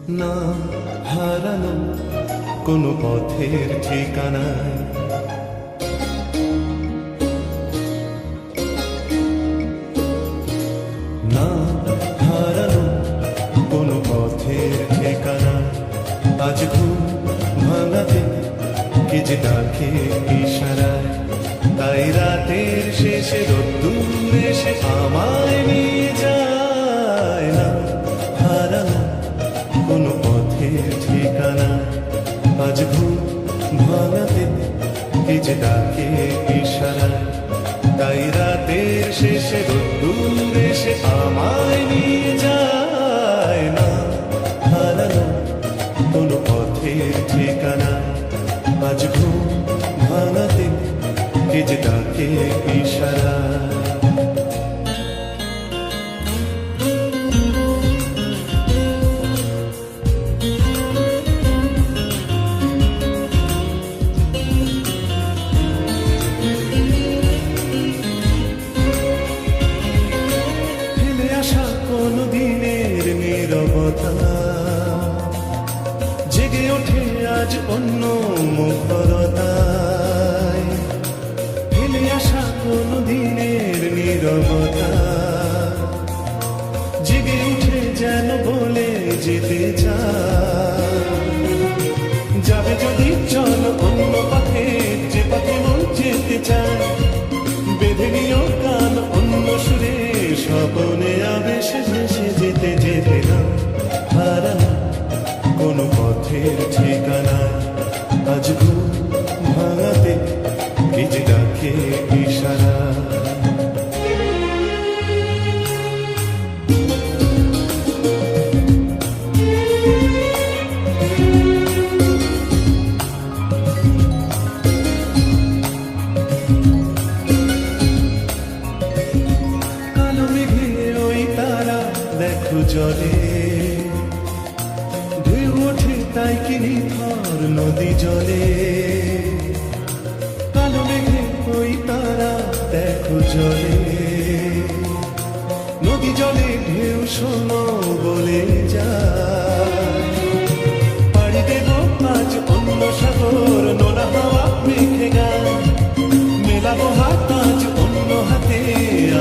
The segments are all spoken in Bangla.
না হারানো কোনো পথের ঠিকানায়, না হারানো কোনো পথের ঠিকানায়। আজ ঘুম ভাঙাতে কে যে ডাকে ইশারায়, তাই রাতের শেষে রোদ্দুর এসে আমায় নিয়ে যায়। না হারানো কোনো পথের ঠিকানা, আজ ঘুম ভাঙাতে কে যে ডাকে ইশারায়, তাই রাতের শেষে রোদ্দুর এসে আমায় নিয়ে যায়। না হারানো কোনো পথের ঠিকানা, আজ ঘুম ভাঙাতে কে যে ডাকে ইশারায়। কোনো দিনের নীরবতা জেগে ওঠে আজ অন্য মুখরতায়, ফেলে আসা কোনো দিনের নীরবতা জেগে উঠে যেন বলে যেতে চায়। যাবে যদি চল অন্য পথে, যে পথে মন যেতে চায়, বেঁধে নিও কান অন্য সুরে, স্বপনে আবেশে ভেসে যেতে যেতে। না হারানো কোনো পথের ঠিকানা, আজ ঘুম ভাঙাতে কে যে ডাকে ইশারা। দেখো জলে ঢেউ ওঠে তাই কি নিথর নদী জলে, কালো মেঘে ওই তারা দেখো জলে, নদী জলে ঢেউ শোনো বলে যায়। পাড়ি দেব আজ অন্য সাগর, নোনা হাওয়া মেঘে গায়, মেলাবো হাত আজ অন্য হাতে,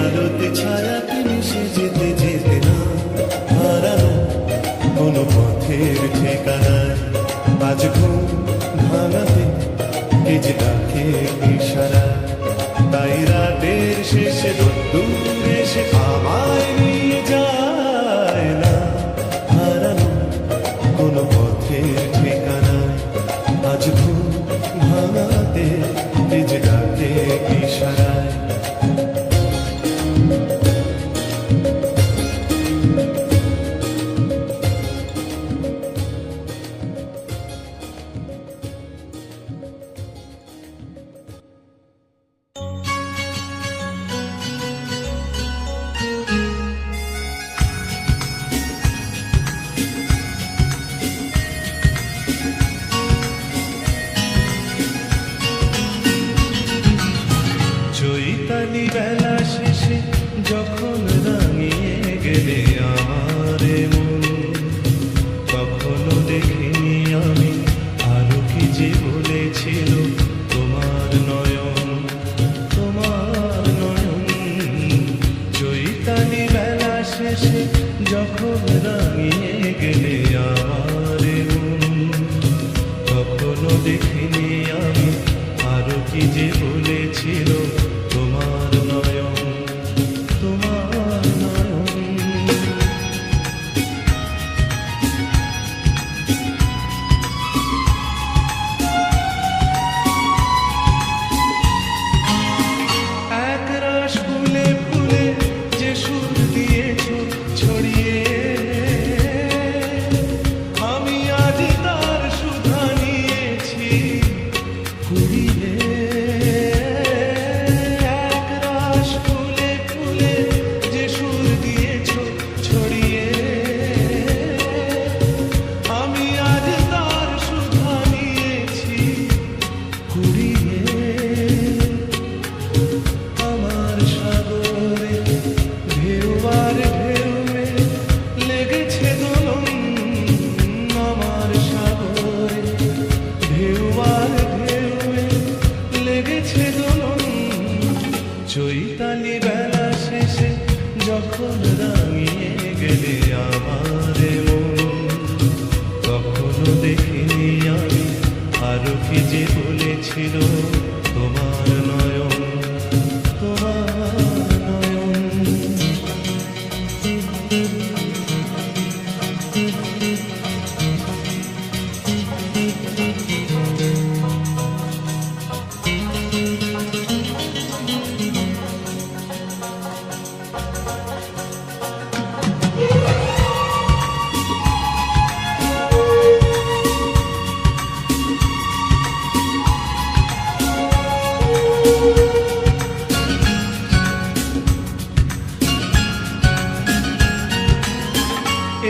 আলোতে ছায়াতে মিশে যেতে যেতে। না হারানো কোনো পথের ঠিকানায়, আজ ঘুম ভাঙাতে কে যে ডাকে ইশারায়, তাই রাতের শেষে রোদ্দুর এসে আমায় নিয়ে যায়। না হারানো কোনো পথের ঠিকানায়, আজ ঘুম ভাঙাতে কে যে ডাকে ইশারায়। দেখিনি আমি আরো কি যে বলেছিল তোমার নয়ন, তোমার নয়ন।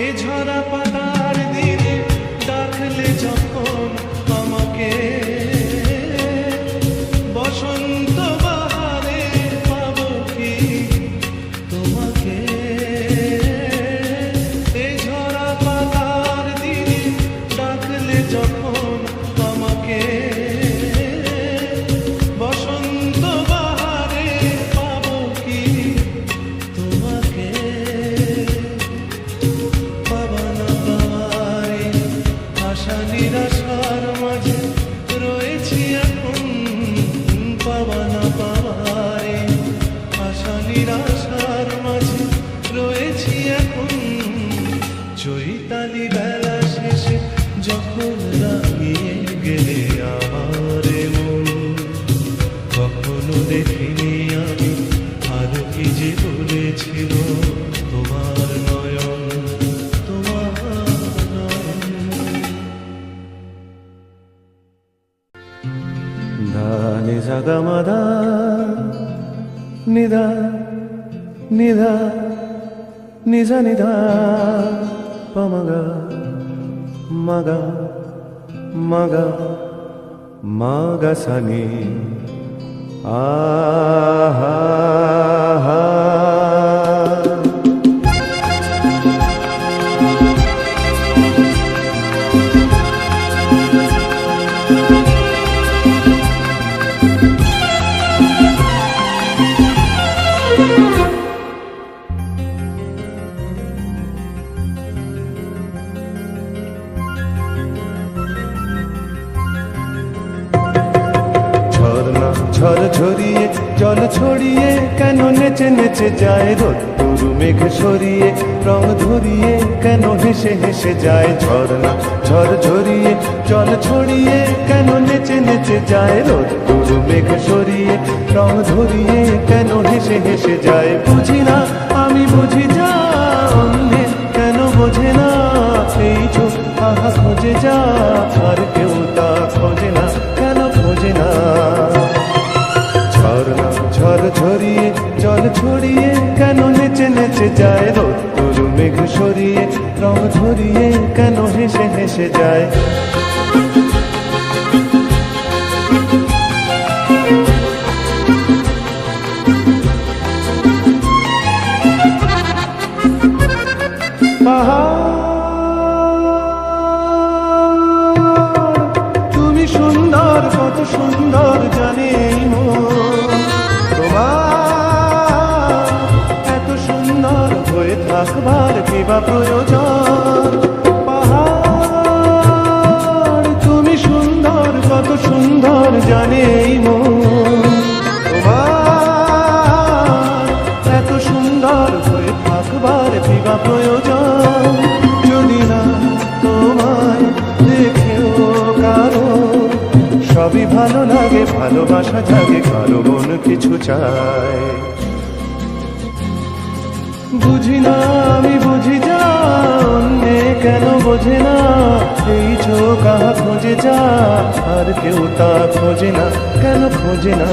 এ ঝরা পাতার দিনে ডাকলে যখন আমাকে, বসন্ত বাহারে পাবো কি তোমাকে। এ ঝরা পাতার দিনে ডাকলে যখন আমাকে, বসন্ত বাহারে পাবো কি তোমাকে। আশা নিরাশার মাঝে রয়েছি এখন, পাওয়া না পাওয়ারে। আশা নিরাশার মাঝে রয়েছি এখন, চৈতালি বেলা শেষে যখন রাগিয়ে গেলে আমার মন। কখনো দেখিনি আমি আরো কি যে বলেছিল তোমার নয়ন, নিধা গমদা নিধা নিধা নিধা নিধা পমগা মগা মগা মগা সানি আহা ঝড় ঝরিয়ে জল ছড়িয়ে কেন নেচে নেচে যায় রোদ্দুর মেঘ সরিয়ে রং ধরিয়ে কেন হেসে হেসে যায় ঝর্ণা। ঝড় ঝরিয়ে জল ছড়িয়ে কেন নেচে নেচে যায় রোদ্দুর মেঘ সরিয়ে রং ধরিয়ে কেন হেসে হেসে যায়। বুঝি না আমি বুঝি যা অন্যে কেন বোঝে না, এই চোখ আহা খোঁজে যা আর কেউ তা খোঁজে না, কেন খোঁজে না। ঝড় ঝরিয়ে জল ছড়িয়ে কেন নেচে নেচে যায় রোদ্দুর মেঘ সরিয়ে রং ধরিয়ে কেন হেসে হেসে যায়। তুমি সুন্দর কত সুন্দর জানি থাকবার কিবা প্রয়োজন। পাহাড় তুমি সুন্দর কত সুন্দর জানে এই মন, তোমার এত সুন্দর হয়ে থাকবার কিবা প্রয়োজন। যদি না তোমায় দেখেও কারো সবই ভালো লাগে, ভালোবাসা জাগে কারো মন কিছু চায়। বুঝি না আমি বুঝি যা অন্যে কেন বোঝে না, এই চোখ আহা খোঁজে যা আর কেউ তা খোঁজে না, কেন খোঁজে না।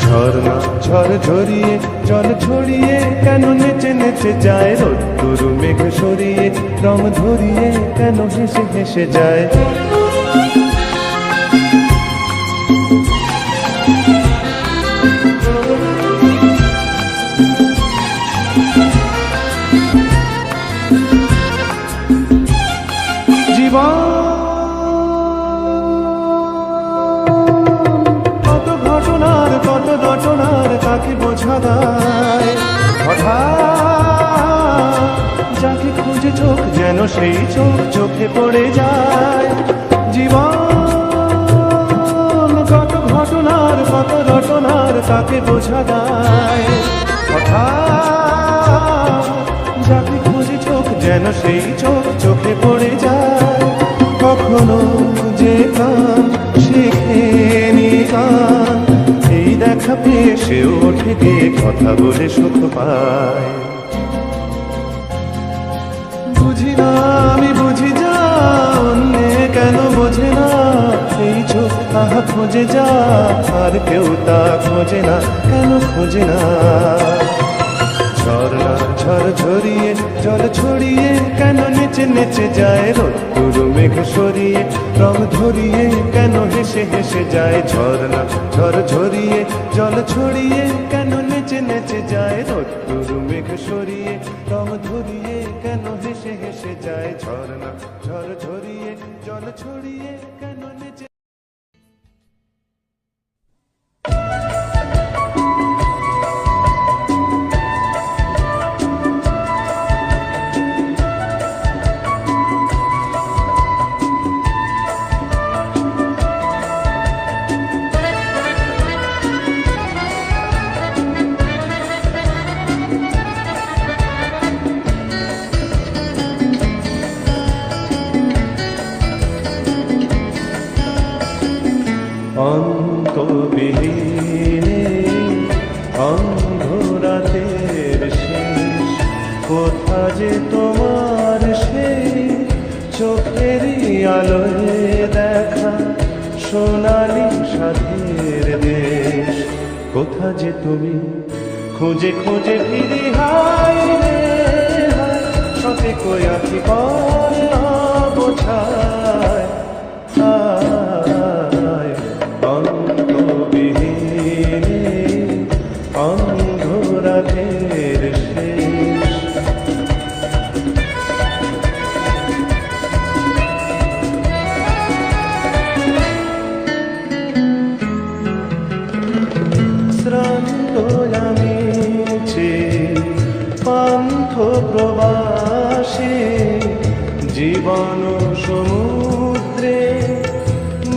ঝর্ণা ঝড় ঝরিয়ে জল ছড়িয়ে কেন নেচে নেচে যায় রোদ্দুর মেঘ সরিয়ে রং ধরিয়ে কেন হেসে হেসে যায়। কত ঘটনার কত ঘটনার তাকে বোঝা দায়, হঠাৎ যাকে খুঁজে চোখ যেন যেন সেই চোখ চোখে পড়ে যায়। জীবন কত ঘটনার কত রটনার তাকে বোঝা যায়। হঠাৎ যাকে খুঁজে চোখ যেন সেই চোখ চোখে পড়ে যায়। কখনো যে গান শেখেনি গান, এই দেখা পেয়ে সেও ওঠে গিয়ে কথা বলে সুখ পায়। বুঝি না আমি বুঝি যা অন্যে কেন বোঝে না, এই চোখ তাহা খোঁজে যা আর কেউ তা খোঁজে না, কেন খোঁজে না। ঝর্ণা ঝড় ঝরিয়ে জল ছড়িয়ে কেন নেচে নেচে যায় রোদ্দুর মেঘ সরিয়ে রং ধরিয়ে কেন হেসে হেসে যায়। ঝর্ণা ঝড় ঝরিয়ে জল ছড়িয়ে কেন নেচে নেচে যায় রোদ্দুর মেঘ সরিয়ে রং ধরিয়ে কেন হেসে হেসে যায়। ঝর্ণা ঝড় ঝরিয়ে জল ছড়িয়ে কেন নেচে। অন্তবিহীনে অন্ধরাতের শেষ, কোথা যে তোমার সেই চোখেরই আলোয় দেখা সোনালি সাথের দেশ। কোথা যে তুমি খুঁজে খুঁজে ফিরি হায় রে হায়, সতে কয়াকি কর না বোঝায়। অন্তবিহীনে অন্ধরাতের শেষ। শ্রান্ত আমি যে পান্থ প্রবাসে জীবন সমুদ্রে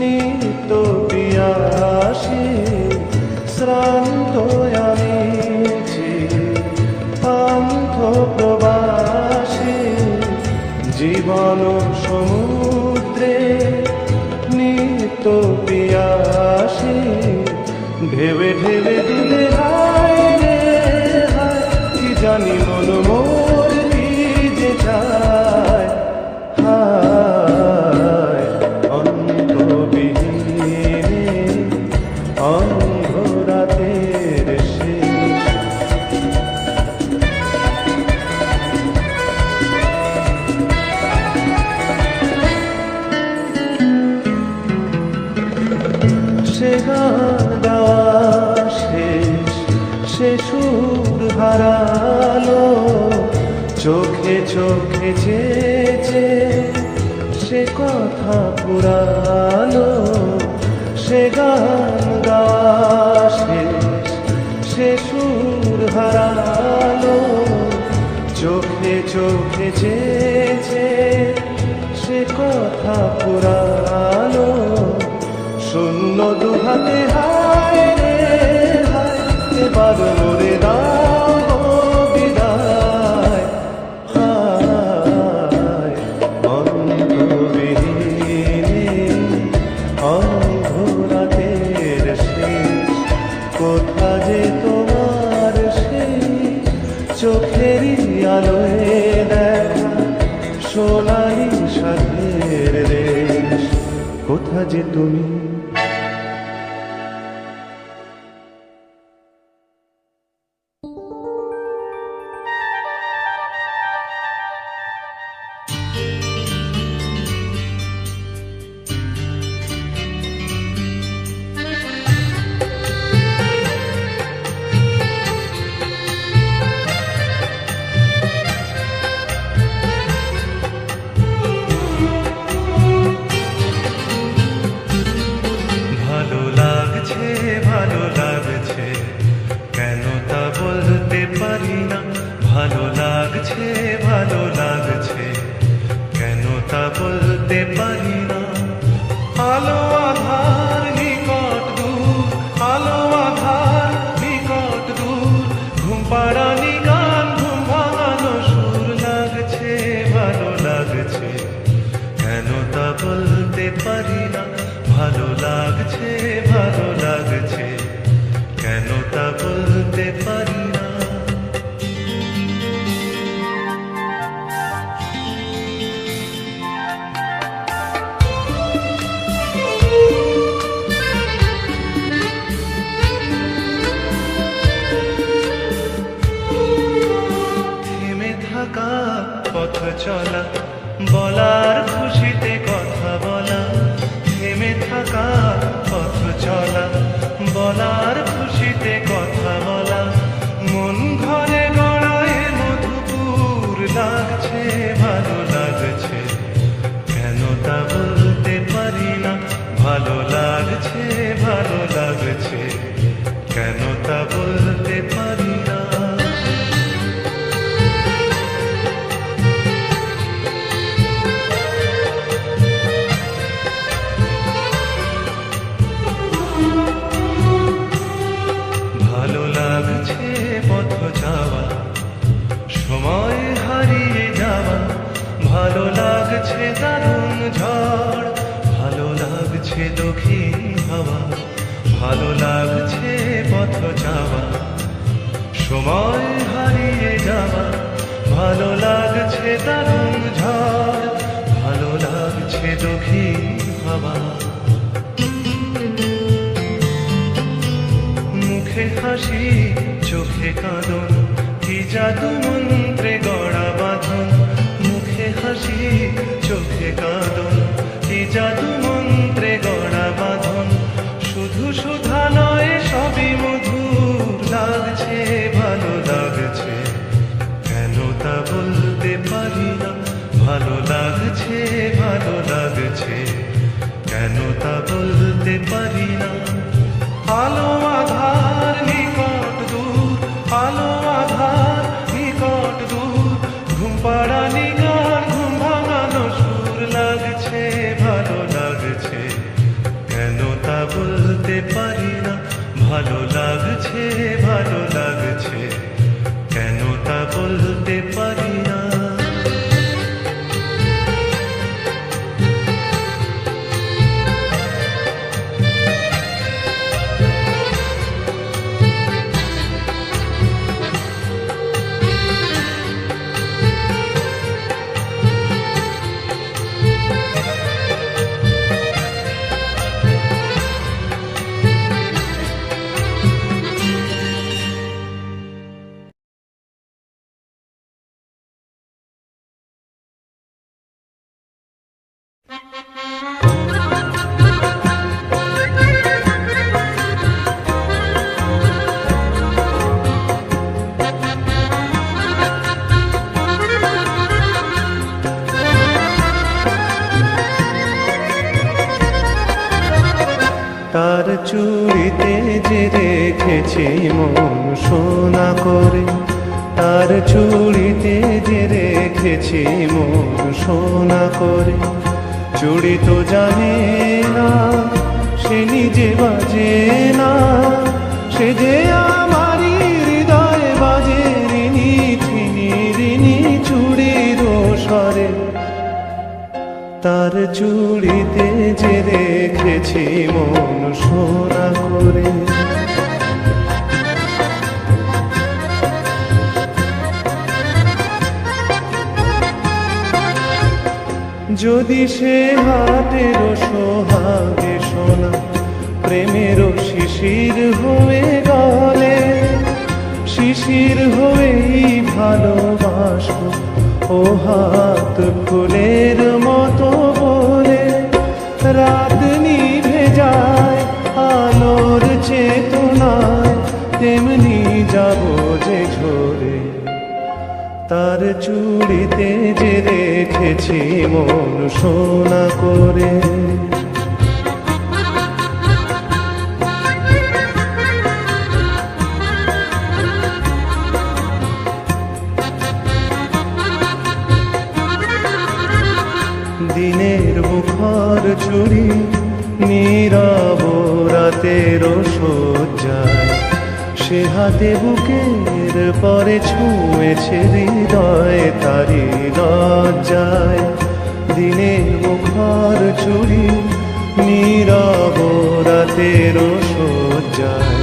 নিত্য পিয়াসে। শ্রান্ত আমি যে পান্থ প্রবাসে জীবন সমুদ্রে নিত্য পিয়াসে। ঢেবে ঢেবে দিলে হায় রে হায়, কি জানি মন মোর ভিজে যায়। হায় অন্তবিহীনে অন্ধরাতের শেষ। সে গান গাওয়া শেষ, সে সুর হারালো, চোখে চোখে চেয়েছে সে কথা পুরালো। সে গান গাওয়া শেষ, সে সুর হারালো, চোখে চোখে চেয়েছে সে কথা পুরালো। শূন্য দুহাতে হায় রে হায়, এবার মোরে দাও বিদায়। হায় অন্তবিহীনে অন্ধরাতের শেষ, কোথা যে তোমার সেই চোখেরই আলোয় দেখা সোনালি সাথের দেশ। কোথা যে তুমি। বলতে পারি না। আলো আধার নিকট দূর, আলো আধার নিকট দূর, ঘুম পাড়ানি গান, ঘুম ভাঙানো সুর, লাগছে ভালো লাগছে, কেন তা বলতে পারি না। ভালো লাগছে, ভালো লাগছে, কেন তা বলতে পারি না। থেমে থাকা পথ চলা, বলার খুশিতে কথা বলা, থেমে থাকা পথ চলা, বলার খুশিতে কথা বলা, মন ঘরে গড়ায় মধুপুর, লাগছে ভালো লাগছে, কেন তা বলতে পারি না। ভালো লাগছে, ভালো লাগছে, কেন তা বলতে পারি না। ভালো লাগছে পথ যাওয়া, সময় হারিয়ে যাওয়া, ভালো লাগছে দারুণ ঝড়, ভালো লাগছে দক্ষিণ হাওয়া, ভালো লাগছে পথ যাওয়া, সময় হারিয়ে যাওয়া, ভালো লাগছে দারুণ ঝড়, ভালো লাগছে দক্ষিণ হাওয়া। মুখে হাসি চোখে কাঁদন, কি জাদু মন্ত্রে গড়া বাঁধন, মুখে হাসি চোখে কাঁদন, কি জাদু মন্ত্রে গড়া বাঁধন, শুধু সুধা নয় সবই মধুর, লাগছে ভালো লাগছে, কেন তা বলতে পারি না। ভালো লাগছে, ভালো লাগছে, কেন তা বলতে পারি না। আলো আধার নিকট দূর, আলো আধার নিকট দূর, ঘুম পাড়ানি গান, ঘুম ভাঙানো সুর, লাগছে ভালো লাগছে, কেন তা বলতে পারি না। ভালো লাগছে, ভালো লাগছে, কেন তা বলতে পারি না। তার চুড়িতে যে রেখেছি মন সোনা করে, তার চুড়িতে যে রেখেছি মন সোনা করে, চুড়ি তো জানে না সে নিজে বাজে না, সে যে আমারই হৃদয়ে বাজে, রিনি ছিনি রিনি চুড়ির স্বরে। তার চুড়িতে যে রেখেছি মন সোনা করে। যদি সে হাতের সোহাগে সোনা প্রেমের শিশির হয়ে গলে, শিশির হয়েই ভালোবাসো ও হাত ফুলের মতো বলে, রাত নিভে যায় আলোর চেতনায়, তেমনি যাব যে ঝরে। তার চুড়িতে যে রেখেছি মন সোনা করে। দিনের মুখর চুরি নীরব রাতের শয্যায়, সে হাতে বুকের পরে ছুঁয়েছে হৃদয় তারি লজ্জায়। দিনের মুখর চুরি নীরব রাতের শয্যায়,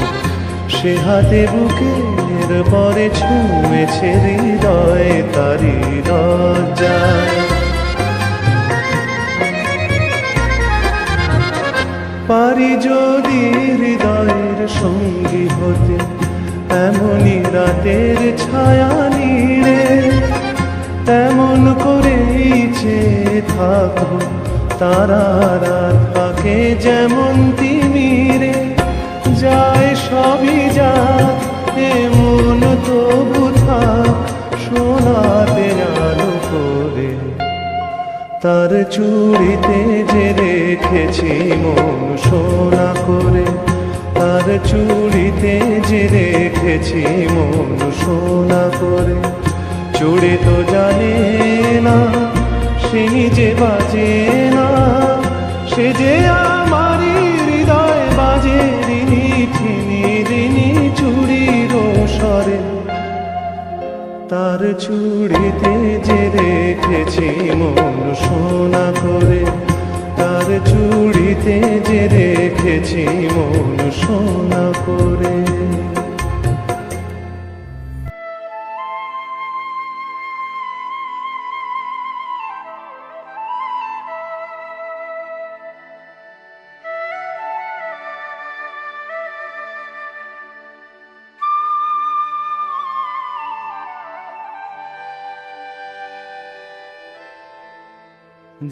সে হাতে বুকের পরে ছুঁয়েছে হৃদয় তারি লজ্জায়। পারি যদি হৃদয়ের সঙ্গী হতে এমনই রাতের ছায়া নীড়ে, তেমন করেই চেয়ে থাকবো তারা রাত পাকে যেমন তিমিরে। যায় সবই যা এমন তবু থাক সোনাতে আলো করে, তার চুড়িতে যে রেখেছি মন সোনা করে, তার চুড়িতে যে রেখেছি মন সোনা করে। চুড়ি তো জানে না সে যে বাজে না, সে যে আমারই হৃদয় বাজে রিনি ঠিনি রিনি চুড়ির স্বরে। তার চুড়িতে যে রেখেছি মন সোনা করে, তার চুড়িতে যে রেখেছি মন সোনা করে।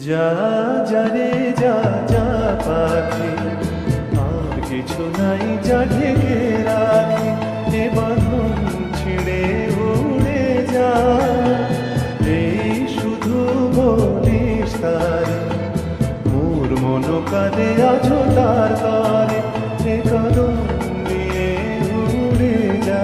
যা যা রে যা যা পাখি, আর কিছু নাই যা ঢেকে রাখি। এ বাঁধন ছিঁড়ে উড়ে যা, এই শুধু বলিস তারে মোর মন কাঁদে আছো তার তরে। এ কদম নিয়ে উড়ে যা।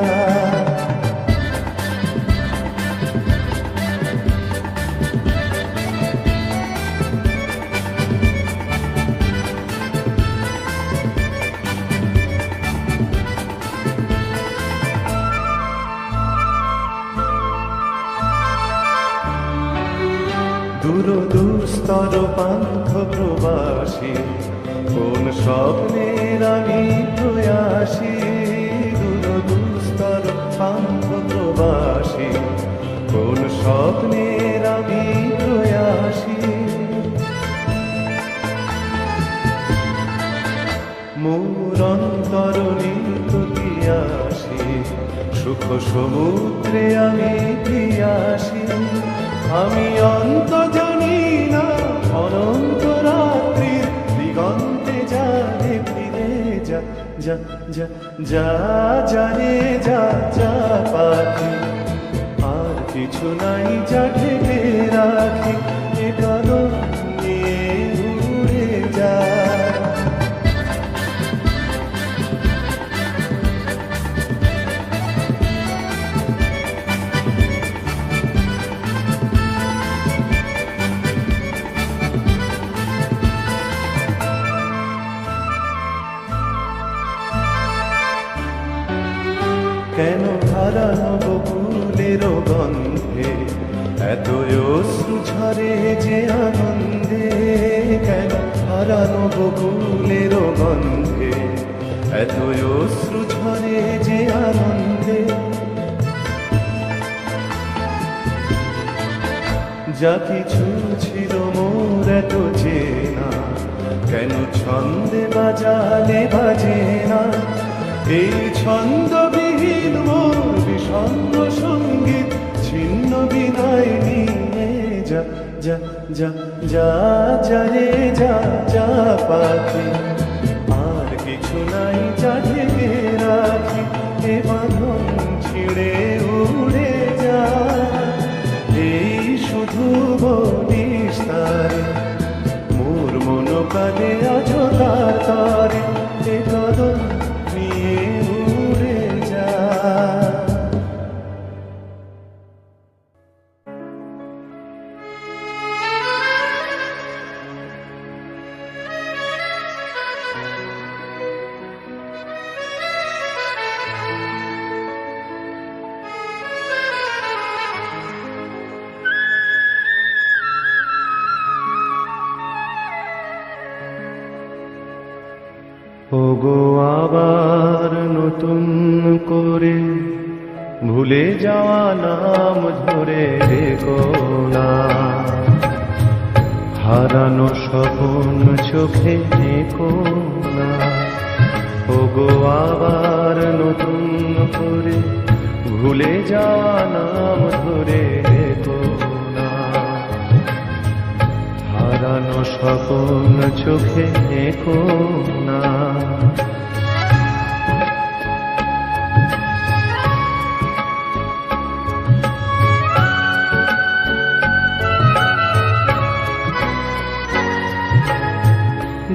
দুরদুস্তর পান্থ প্রবাসী, কোন স্বপ্নের আমি প্রয়াসী। দুরদুস্তর পান্থ প্রবাসী, কোন স্বপ্নের আমি প্রয়াসী। মোর অন্তর প্রতি আসি, সুখ সমুদ্রে আমি পিয়াসি। আমি অন্ত জানি না অনন্ত রাত্রির দিগন্তে যারে ফিরে যা যা যা যা যা রে যা যা পাখি, আর কিছু নাই যা ঢেকে রাখি। এ কদম নিয়ে উড়ে যা। কেন হারানো বকুলের গন্ধে এত অশ্রু ঝরে যে আনন্দে। কেন হারানো বকুলের গন্ধে এত অশ্রু ঝরে যে আনন্দে। যা কিছু ছিল মোর এত চেনা, কেন ছন্দে বাজালে বাজে না। এই ছন্দবিহীন মোর বিষণ্ণ সঙ্গীত ছিন্ন বিনয় নিয়ে যা যা যা যা যা রে যা যা পাখি, আর কিছু নাই যা ঢেকে রাখি। এ বাঁধন ছিঁড়ে উড়ে যা, এই শুধু বলিস তারে মোর মন কাঁদে আছো তার তরে। এ কদম নিয়ে উড়ে যা। ওগো আবার নতুন করে ভুলে যাওয়া নাম ধরে রেখো না, হারানো স্বপ্ন চোখে দেখো না। ওগো আবার নতুন করে ভুলে যাওয়া নাম ধরে রেখো না, হারানো স্বপ্ন চোখে দেখো না।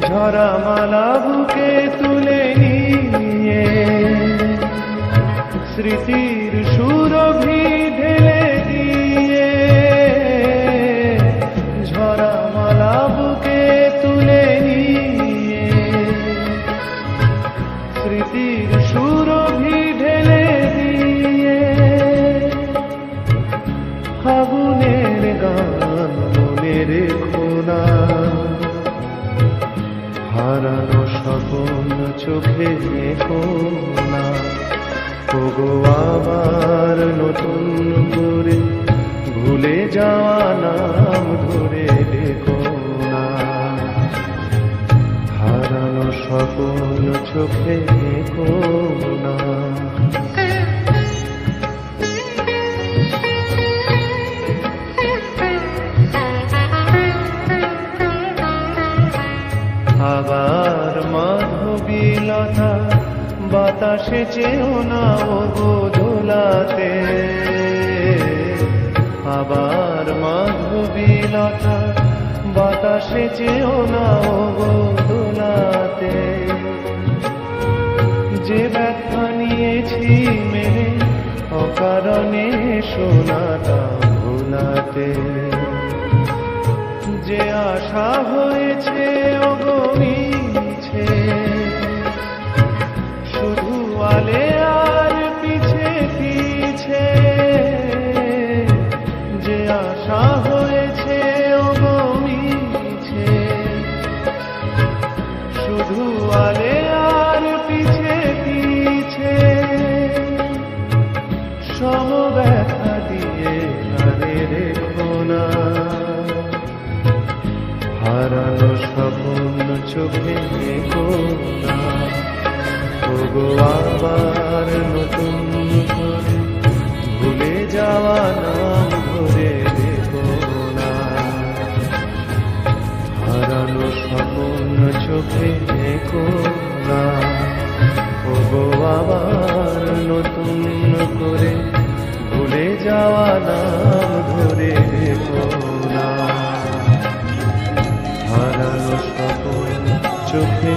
ঝরা মালা বুকে তুলে নিয়ে স্মৃতির সুরভি ঢেলে দিয়ে, ঝরা মালা বুকে তুলে নিয়ে স্মৃতির সুরভি ঢেলে দিয়ে, ফাগুনের গান মনে রেখো না, হারানো স্বপ্ন চোখে দেখো না। ওগো আবার নতুন করে ভুলে যাওয়া নাম ধরে দেখো না, হারানো স্বপ্ন চোখে দেখো না। আবার মাধবীলতা বাতাসে চেও না ওগো দোলাতে, আবার মাধবীলতা বাতাসে চেও না ওগো দোলাতে। যে ব্যথা নিয়েছি মেরে অকারণে শোনাটা ভোলাতে, যে আশা হয়েছে ওগো মিছে, শুধু আলে আর পিছে পিছে, যে আশা হয়েছে ওগো মিছে, শুধু আলে আর পিছে পিছে, সব ব্যথা দিয়ে আরে রেখো না, হারানো স্বপ্ন চোখে দেখো না। ওগো আবার নতুন করে ভুলে যাওয়া নাম ধরে দেখো না, হারানো স্বপ্ন চোখে দেখো না। ওগো আবার নতুন করে ভুলে যাওয়া নাম ধরে দেখো না, হারানো স্বপ্ন চোখে